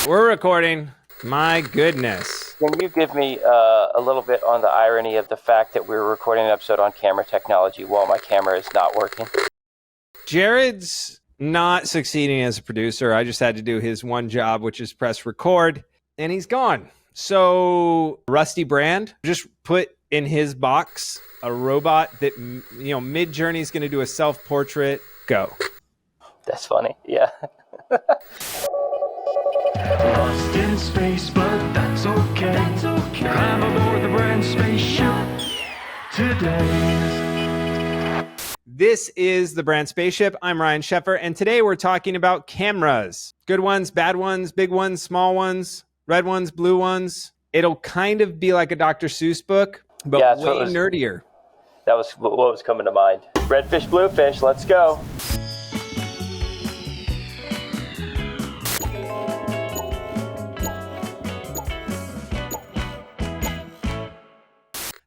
We're recording. My goodness. Can you give me a little bit on the irony of the fact that we're recording an episode on camera technology while my camera is not working? Jared's not succeeding as a producer. I just had to do his one job, which is press record, and he's gone. So Rusty Brand just put in his box a robot that, Mid-Journey is going to do a self-portrait. Go. That's funny. Yeah. Lost in space, but that's okay. Climb aboard the brand spaceship today. This is the Brand Spaceship. I'm Ryan Sheffer, and today we're talking about cameras. Good ones, bad ones, big ones, small ones, red ones, blue ones. It'll kind of be like a Dr. Seuss book, but way nerdier. That was what was coming to mind. Red fish, blue fish, let's go.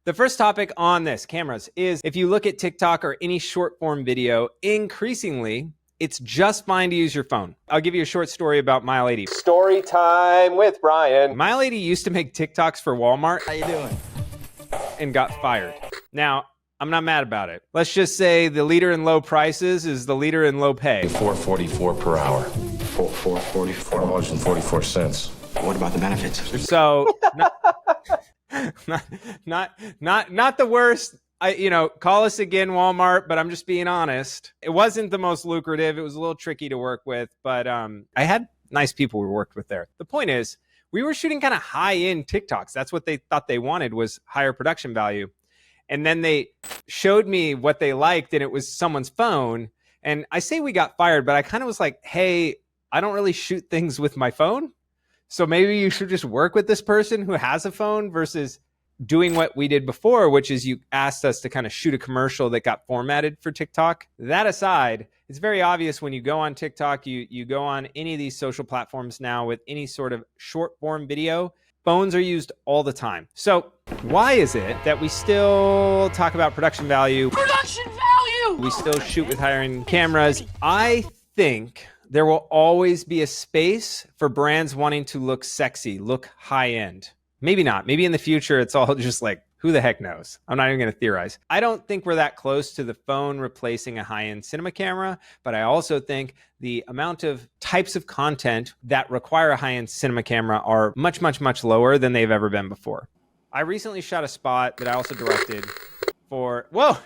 The first topic on this, cameras, is if you look at TikTok or any short form video, increasingly, it's just fine to use your phone. I'll give you a short story about Mile 80. Story time with Brian. Mile 80 used to make TikToks for Walmart. How you doing? And got fired. Now, I'm not mad about it. Let's just say the leader in low prices is the leader in low pay. $4.44 per hour. $4.44. What about the benefits? So, not the worst. Call us again, Walmart, but I'm just being honest. It wasn't the most lucrative. It was a little tricky to work with, but I had nice people we worked with there. The point is, we were shooting kind of high-end TikToks. That's what they thought they wanted, was higher production value. And then they showed me what they liked, and it was someone's phone. And I say we got fired, but I kind of was like, hey, I don't really shoot things with my phone. So maybe you should just work with this person who has a phone versus doing what we did before, which is you asked us to kind of shoot a commercial that got formatted for TikTok. That aside, it's very obvious when you go on TikTok, you go on any of these social platforms now with any sort of short form video, phones are used all the time. So why is it that we still talk about production value? Production value! We still shoot with higher end cameras. I think there will always be a space for brands wanting to look sexy, look high end. Maybe not. Maybe in the future, it's all just like, who the heck knows? I'm not even going to theorize. I don't think we're that close to the phone replacing a high-end cinema camera, but I also think the amount of types of content that require a high-end cinema camera are much, much, much lower than they've ever been before. I recently shot a spot that I also directed for... Whoa!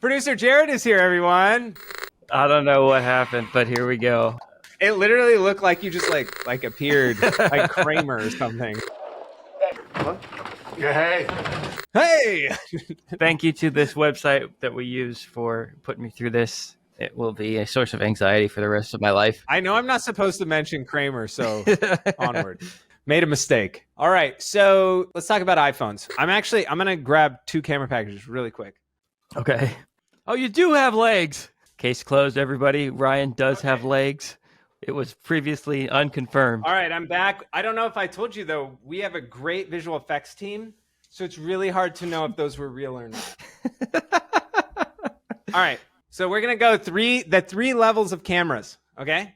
Producer Jared is here, everyone. I don't know what happened, but here we go. It literally looked like you just like appeared like Kramer or something. Hey. Hey! Thank you to this website that we use for putting me through this. It will be a source of anxiety for the rest of my life. I know I'm not supposed to mention Kramer, so onward. Made a mistake. All right, so let's talk about iPhones. I'm going to grab two camera packages really quick. Okay. Oh, you do have legs. Case closed, everybody. Ryan does have legs. It was previously unconfirmed. All right, I'm back. I don't know if I told you, though, we have a great visual effects team, so it's really hard to know if those were real or not. All right, so we're going to go the three levels of cameras, okay?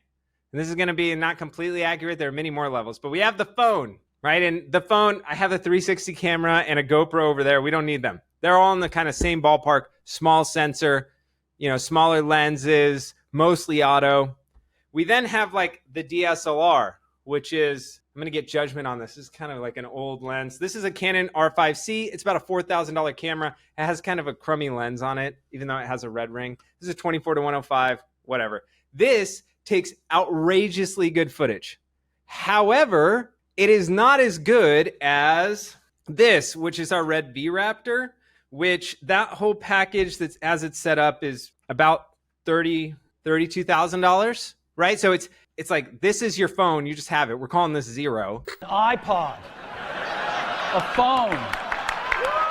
And this is going to be not completely accurate. There are many more levels, but we have the phone, right? And the phone, I have a 360 camera and a GoPro over there. We don't need them. They're all in the kind of same ballpark, small sensor, smaller lenses, mostly auto. We then have like the DSLR, which is, I'm going to get judgment on this. This is kind of like an old lens. This is a Canon R5C. It's about a $4,000 camera. It has kind of a crummy lens on it, even though it has a red ring. This is a 24-105, whatever. This takes outrageously good footage. However, it is not as good as this, which is our red V-Raptor, which that whole package that's as it's set up is about $32,000. Right? So it's like, this is your phone. You just have it. We're calling this zero. An iPod. A phone.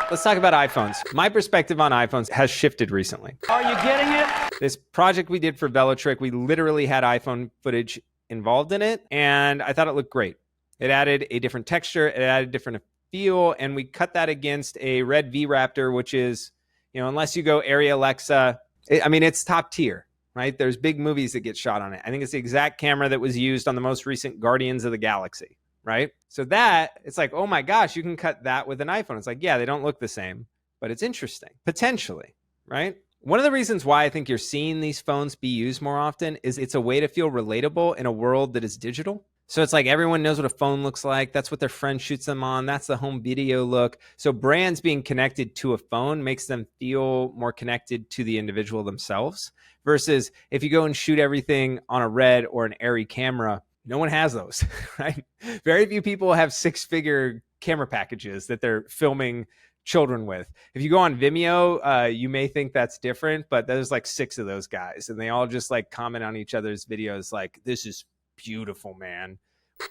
Let's talk about iPhones. My perspective on iPhones has shifted recently. Are you getting it? This project we did for Velotrick, we literally had iPhone footage involved in it, and I thought it looked great. It added a different texture. It added a different feel, and we cut that against a red V-Raptor, which is, unless you go Area Alexa, it's top tier. right? There's big movies that get shot on it. I think it's the exact camera that was used on the most recent Guardians of the Galaxy, right? So that, it's like, oh my gosh, you can cut that with an iPhone. It's like, yeah, they don't look the same, but it's interesting, potentially, right? One of the reasons why I think you're seeing these phones be used more often is it's a way to feel relatable in a world that is digital. So it's like everyone knows what a phone looks like. That's what their friend shoots them on. That's the home video look. So brands being connected to a phone makes them feel more connected to the individual themselves. Versus if you go and shoot everything on a Red or an Airy camera, no one has those, right? Very few people have 6-figure camera packages that they're filming children with. If you go on Vimeo, you may think that's different, but there's like 6 of those guys and they all just like comment on each other's videos like, this is beautiful, man.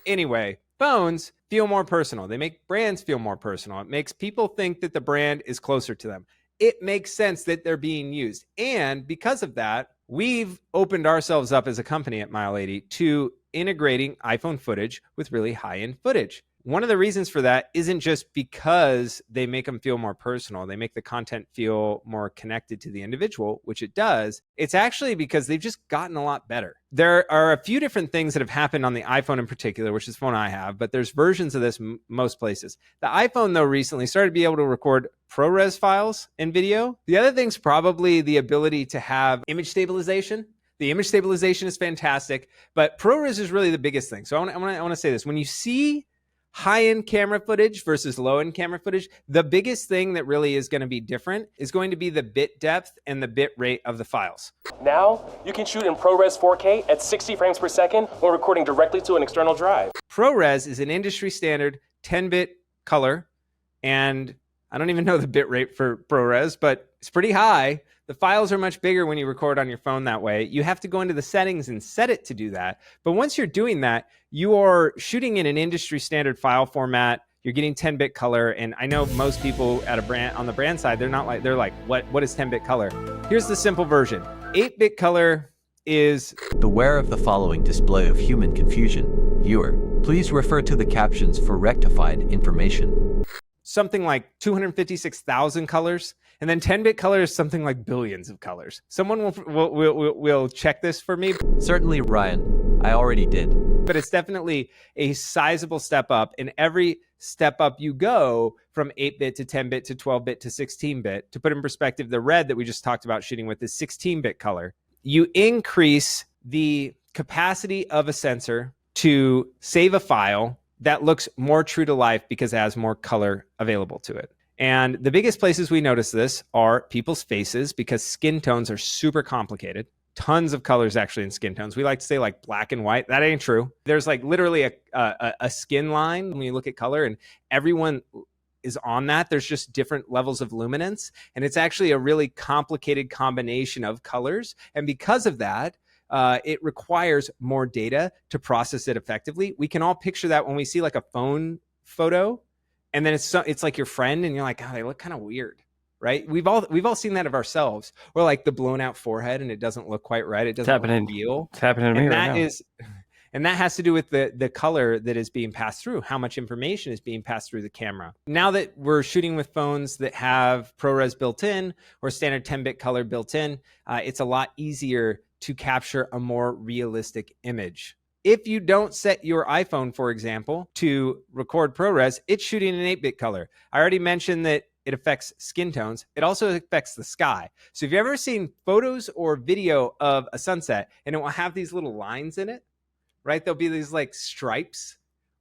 Anyway, phones feel more personal. They make brands feel more personal. It makes people think that the brand is closer to them. It makes sense that they're being used. And because of that, we've opened ourselves up as a company at Mile 80 to integrating iPhone footage with really high-end footage. One of the reasons for that isn't just because they make them feel more personal. They make the content feel more connected to the individual, which it does. It's actually because they've just gotten a lot better. There are a few different things that have happened on the iPhone in particular, which is the phone I have, but there's versions of this most places. The iPhone, though, recently started to be able to record ProRes files in video. The other thing's probably the ability to have image stabilization. The image stabilization is fantastic, but ProRes is really the biggest thing. So I want to say this. When you see high-end camera footage versus low-end camera footage, the biggest thing that really is going to be different is going to be the bit depth and the bit rate of the files. Now, you can shoot in ProRes 4K at 60 frames per second when recording directly to an external drive. ProRes is an industry standard 10-bit color, and I don't even know the bit rate for ProRes, but it's pretty high. The files are much bigger when you record on your phone that way. You have to go into the settings and set it to do that. But once you're doing that, you are shooting in an industry standard file format. You're getting 10-bit color. And I know most people at a brand on the brand side, they're like, what is 10-bit color? Here's the simple version. 8-bit color is... Beware of the following display of human confusion. Viewer, please refer to the captions for rectified information. Something like 256,000 colors. And then 10-bit color is something like billions of colors. Someone will check this for me. Certainly, Ryan. I already did. But it's definitely a sizable step up. And every step up you go from 8-bit to 10-bit to 12-bit to 16-bit. To put in perspective, the Red that we just talked about shooting with is 16-bit color. You increase the capacity of a sensor to save a file that looks more true to life because it has more color available to it. And the biggest places we notice this are people's faces because skin tones are super complicated. Tons of colors actually in skin tones. We like to say like black and white. That ain't true. There's like literally a skin line when you look at color, and everyone is on that. There's just different levels of luminance. And it's actually a really complicated combination of colors. And because of that, it requires more data to process it effectively. We can all picture that when we see like a phone photo, and then it's like your friend, and you're like, oh, they look kind of weird, right? We've all seen that of ourselves. Or like the blown out forehead, and it doesn't look quite right. It doesn't look real. It's happening to me right now. And that has to do with the color that is being passed through, how much information is being passed through the camera. Now that we're shooting with phones that have ProRes built in or standard 10-bit color built in, it's a lot easier to capture a more realistic image. If you don't set your iPhone, for example, to record ProRes, it's shooting in 8-bit color. I already mentioned that it affects skin tones. It also affects the sky. So if you've ever seen photos or video of a sunset and it will have these little lines in it, right? There'll be these like stripes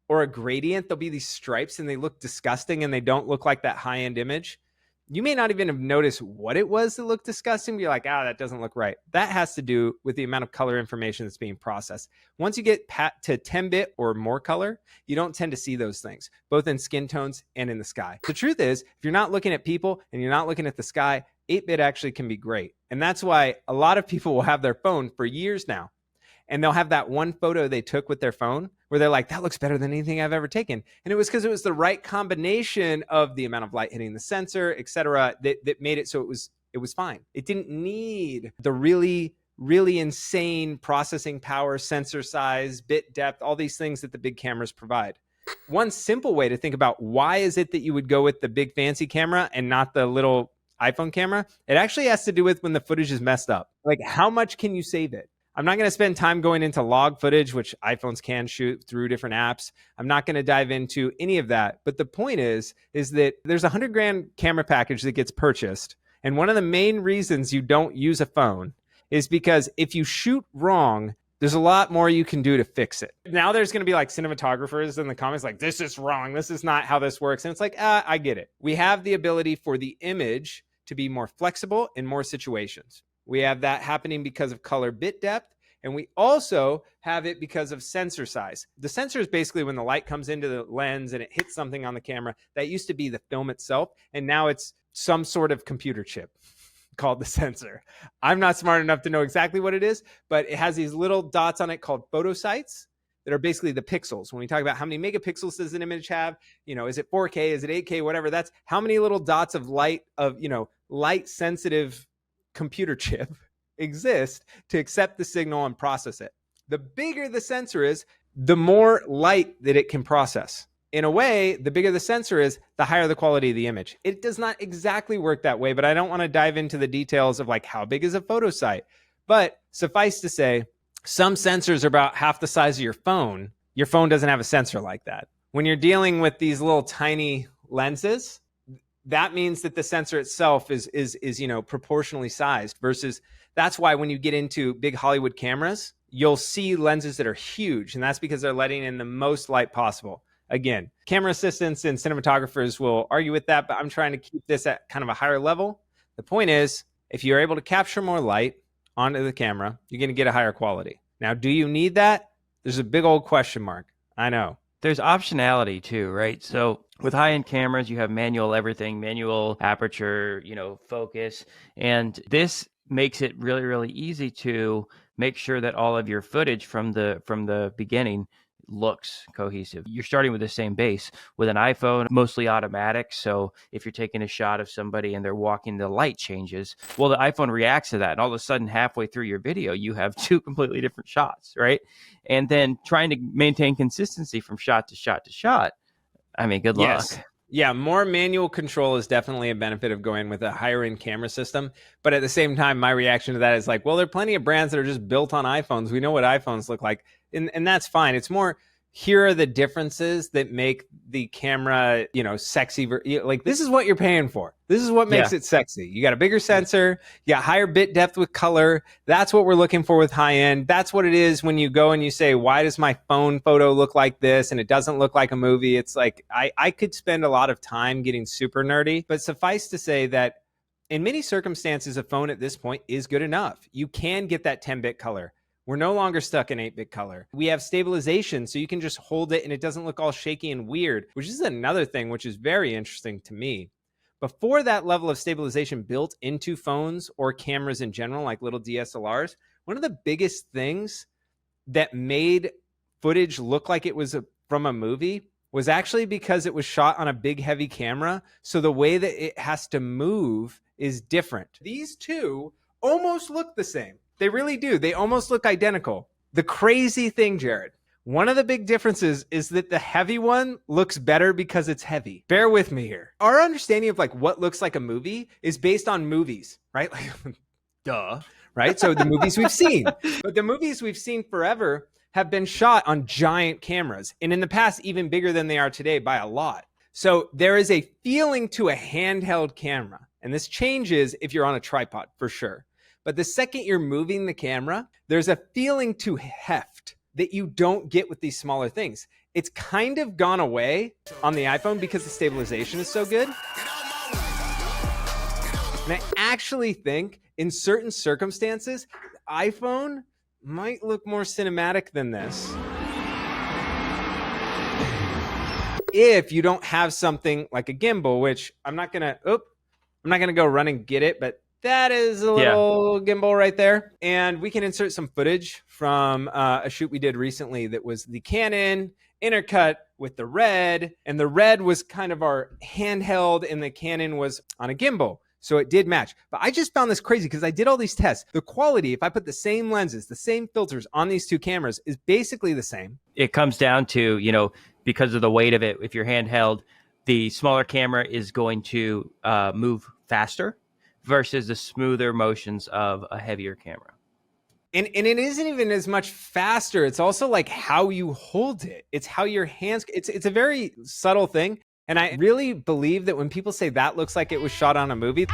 or a gradient. There'll be these stripes and they look disgusting and they don't look like that high-end image. You may not even have noticed what it was that looked disgusting. But you're like, that doesn't look right. That has to do with the amount of color information that's being processed. Once you get to 10-bit or more color, you don't tend to see those things, both in skin tones and in the sky. The truth is, if you're not looking at people and you're not looking at the sky, 8-bit actually can be great. And that's why a lot of people will have their phone for years now. And they'll have that one photo they took with their phone where they're like, that looks better than anything I've ever taken. And it was because it was the right combination of the amount of light hitting the sensor, et cetera, that made it so it was fine. It didn't need the really, really insane processing power, sensor size, bit depth, all these things that the big cameras provide. One simple way to think about why is it that you would go with the big fancy camera and not the little iPhone camera, it actually has to do with when the footage is messed up. Like, how much can you save it? I'm not going to spend time going into log footage, which iPhones can shoot through different apps. I'm not going to dive into any of that. But the point is that there's a $100,000 camera package that gets purchased. And one of the main reasons you don't use a phone is because if you shoot wrong, there's a lot more you can do to fix it. Now there's going to be like cinematographers in the comments like, this is wrong. This is not how this works. And it's like, I get it. We have the ability for the image to be more flexible in more situations. We have that happening because of color bit depth, and we also have it because of sensor size. The sensor is basically when the light comes into the lens and it hits something on the camera. That used to be the film itself, and now it's some sort of computer chip called the sensor. I'm not smart enough to know exactly what it is, but it has these little dots on it called photosites that are basically the pixels. When we talk about how many megapixels does an image have, is it 4K, is it 8K, whatever, that's how many little dots of light sensitive computer chip exist to accept the signal and process it. The bigger the sensor is, the more light that it can process. In a way, the bigger the sensor is, the higher the quality of the image. It does not exactly work that way, but I don't want to dive into the details of like how big is a photosite. But suffice to say, some sensors are about half the size of your phone. Your phone doesn't have a sensor like that. When you're dealing with these little tiny lenses, that means that the sensor itself is proportionally sized, versus that's why when you get into big Hollywood cameras, you'll see lenses that are huge, and that's because they're letting in the most light possible. Again, camera assistants and cinematographers will argue with that, but I'm trying to keep this at kind of a higher level. The point is, if you're able to capture more light onto the camera, you're going to get a higher quality. Now, do you need that? There's a big old question mark. I know. There's optionality too, right? So with high-end cameras, you have manual everything, manual aperture, focus, and this makes it really, really easy to make sure that all of your footage from the beginning looks cohesive. You're starting with the same base. With an iPhone, mostly automatic. So if you're taking a shot of somebody and they're walking, the light changes. Well, the iPhone reacts to that. And all of a sudden, halfway through your video, you have two completely different shots, right? And then trying to maintain consistency from shot to shot to shot. I mean, good luck. Yes. Yeah, more manual control is definitely a benefit of going with a higher end camera system. But at the same time, my reaction to that is like, well, there are plenty of brands that are just built on iPhones. We know what iPhones look like. And that's fine. It's more, here are the differences that make the camera, sexy. Like, this is what you're paying for. This is what makes it sexy. You got a bigger sensor. You got higher bit depth with color. That's what we're looking for with high end. That's what it is when you go and you say, why does my phone photo look like this? And it doesn't look like a movie. It's like, I could spend a lot of time getting super nerdy, but suffice to say that in many circumstances, a phone at this point is good enough. You can get that 10-bit color. We're no longer stuck in 8-bit color. We have stabilization, so you can just hold it and it doesn't look all shaky and weird, which is another thing which is very interesting to me. Before that level of stabilization built into phones or cameras in general, like little DSLRs, one of the biggest things that made footage look like it was from a movie was actually because it was shot on a big, heavy camera. So the way that it has to move is different. These two almost look the same. They really do. They almost look identical. The crazy thing, Jared, one of the big differences is that the heavy one looks better because it's heavy. Bear with me here. Our understanding of like what looks like a movie is based on movies, right? Like, duh, right? So the movies we've seen. But the movies we've seen forever have been shot on giant cameras. And in the past, even bigger than they are today by a lot. So there is a feeling to a handheld camera. And this changes if you're on a tripod, for sure. But the second you're moving the camera, there's a feeling to heft that you don't get with these smaller things. It's kind of gone away on the iPhone because the stabilization is so good. And I actually think in certain circumstances, the iPhone might look more cinematic than this. If you don't have something like a gimbal, which I'm not gonna go run and get it, but that is a little gimbal right there. And we can insert some footage from a shoot we did recently that was the Canon intercut with the Red. And the Red was kind of our handheld and the Canon was on a gimbal. So it did match. But I just found this crazy because I did all these tests. The quality, if I put the same lenses, the same filters on these two cameras, is basically the same. It comes down to, because of the weight of it, if you're handheld, the smaller camera is going to move faster versus the smoother motions of a heavier camera. And it isn't even as much faster. It's also like how you hold it. It's how your hands, it's a very subtle thing. And I really believe that when people say that looks like it was shot on a movie,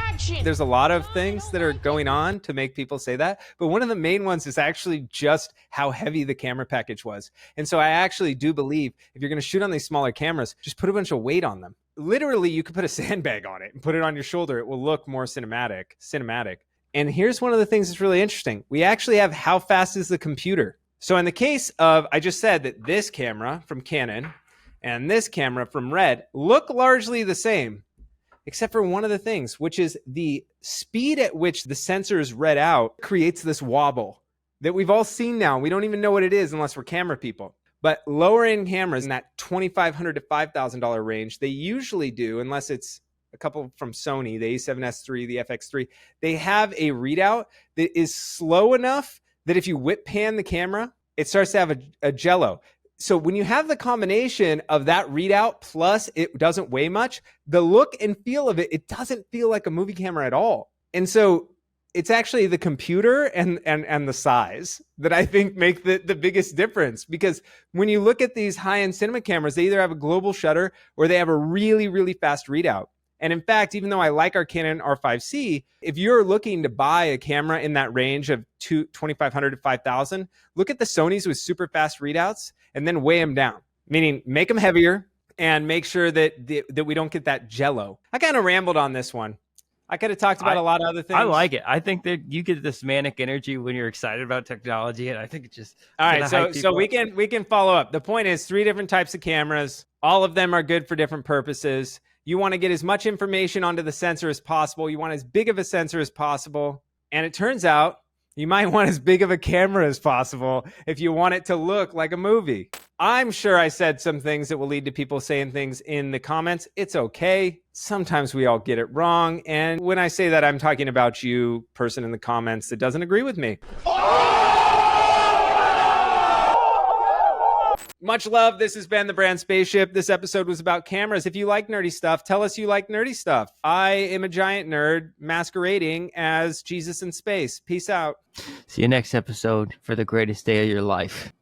there's a lot of things that are going on to make people say that. But one of the main ones is actually just how heavy the camera package was. And so I actually do believe if you're going to shoot on these smaller cameras, just put a bunch of weight on them. Literally, you could put a sandbag on it and put it on your shoulder. It will look more cinematic. And here's one of the things that's really interesting. We actually have how fast is the computer. So in the case of, I just said that this camera from Canon and this camera from Red look largely the same, except for one of the things, which is the speed at which the sensor is read out creates this wobble that we've all seen now. We don't even know what it is unless we're camera people. But lower end cameras in that $2,500 to $5,000 range, they usually do, unless it's a couple from Sony, the A7S III, the FX3, they have a readout that is slow enough that if you whip pan the camera, it starts to have a jello. So when you have the combination of that readout plus it doesn't weigh much, the look and feel of it, it doesn't feel like a movie camera at all. And so it's actually the computer and the size that I think make the biggest difference. Because when you look at these high-end cinema cameras, they either have a global shutter or they have a really, really fast readout. And in fact, even though I like our Canon R5C, if you're looking to buy a camera in that range of $2,500 to $5,000, look at the Sonys with super fast readouts and then weigh them down, meaning make them heavier and make sure that we don't get that jello. I kind of rambled on this one. I could have talked about a lot of other things. I like it. I think that you get this manic energy when you're excited about technology, and I think it just all right. So we can follow up. The point is 3 different types of cameras. All of them are good for different purposes. You want to get as much information onto the sensor as possible. You want as big of a sensor as possible. And it turns out you might want as big of a camera as possible if you want it to look like a movie. I'm sure I said some things that will lead to people saying things in the comments. It's okay. Sometimes we all get it wrong. And when I say that, I'm talking about you, person in the comments that doesn't agree with me. Much love. This has been The Brand Spaceship. This episode was about cameras. If you like nerdy stuff, tell us you like nerdy stuff. I am a giant nerd masquerading as Jesus in space. Peace out. See you next episode for the greatest day of your life.